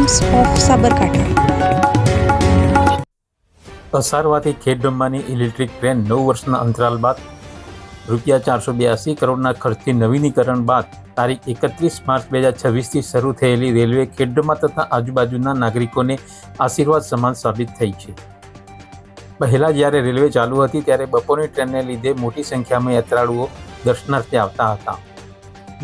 Times of Sabarkantha. અસારવાથી ખેડબ્રહ્માની electric train 9 વર્ષના અંતરાલ બાદ ₹482 કરોડના ખર્ચથી નવીનીકરણ બાદ તારીખ 31 માર્ચ 2026થી શરૂ થયેલી રેલવે ખેડબ્રહ્મા તથા આજુબાજુના નાગરિકોને આશીર્વાદ સમાન સાબિત થઈ છે। પહેલાં જ્યારે રેલવે ચાલુ હતી ત્યારે બપોરની ટ્રેનને લીધે મોટી સંખ્યામાં યાત્રાળુઓ દર્શનાર્થે આવતા હતા।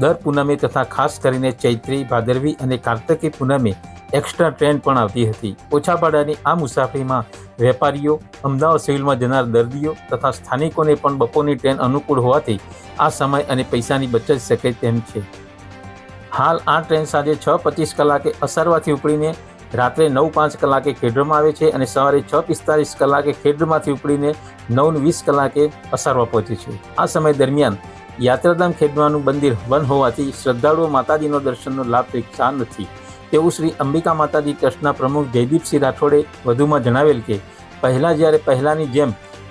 દર પૂનમે તથા ખાસ કરીને ચૈત્રી, ભાદરવી અને કાર્તકી પૂનમે એક્સ્ટ્રા ટ્રેન પણ આવતી હતી। ઓછા ભાડાની આ મુસાફરીમાં વેપારીઓ, અમદાવાદ સિવિલમાં જનાર દર્દીઓ તથા સ્થાનિકોને પણ બપોરની ટ્રેન અનુકૂળ હોવાથી આ સમય અને પૈસાની બચત શકે તેમ છે। હાલ આ ટ્રેન સાંજે 6:25 કલાકે અસારવાથી ઉપડીને રાત્રે 9:05 કલાકે ખેડબ્રહ્મા આવે છે અને સવારે 6:45 કલાકે ખેડબ્રહ્માથી ઉપડીને 9:20 કલાકે અસારવા પહોંચે છે। આ સમય દરમિયાન યાત્રાધામ ખેડબ્રહ્માનું મંદિર બંધ હોવાથી શ્રદ્ધાળુઓ માતાજીનો દર્શનનો લાભ લેતા નથી તેવું શ્રી અંબિકા માતાજી ટ્રસ્ટના પ્રમુખ જયદીપસિંહ રાઠોડે વધુમાં જણાવેલ કે પહેલાંની જેમ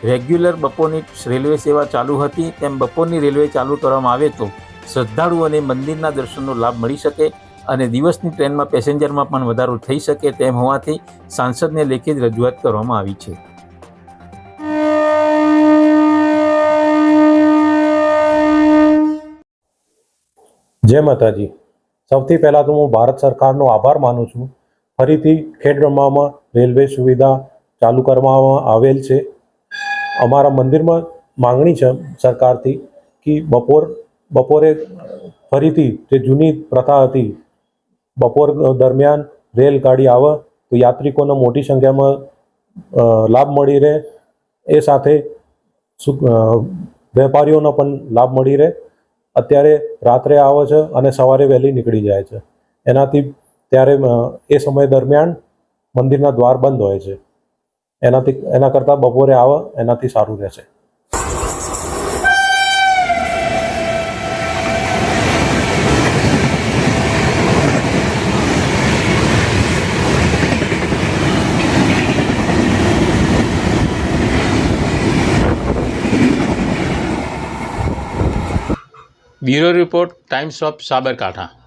રેગ્યુલર બપોરની રેલવે સેવા ચાલુ હતી તેમ બપોરની રેલવે ચાલુ કરવામાં આવે તો શ્રદ્ધાળુઓને મંદિરના દર્શનનો લાભ મળી શકે અને દિવસની ટ્રેનમાં પેસેન્જરમાં પણ વધારો થઈ શકે તેમ હોવાથી સાંસદને લેખિત રજૂઆત કરવામાં આવી છે। જય માતાજી। સૌથી પહેલાં તો હું ભારત સરકારનો આભાર માનું છું। ફરીથી ખેડબ્રહ્મામાં રેલવે સુવિધા ચાલુ કરવામાં આવેલ છે। અમારા મંદિરમાં માંગણી છે સરકારથી કે બપોરે ફરીથી જે જૂની પ્રથા હતી બપોર દરમિયાન રેલગાડી આવે તો યાત્રિકોને મોટી સંખ્યામાં લાભ મળી રહે, એ સાથે વેપારીઓને પણ લાભ મળી રહે। અત્યારે રાત્રે આવે છે અને સવારે વહેલી નીકળી જાય છે, એનાથી ત્યારે એ સમય દરમિયાન મંદિરના દ્વાર બંધ હોય છે, એના કરતાં બપોરે આવે એનાથી સારું રહેશે। Bureau report, times of Sabarkantha.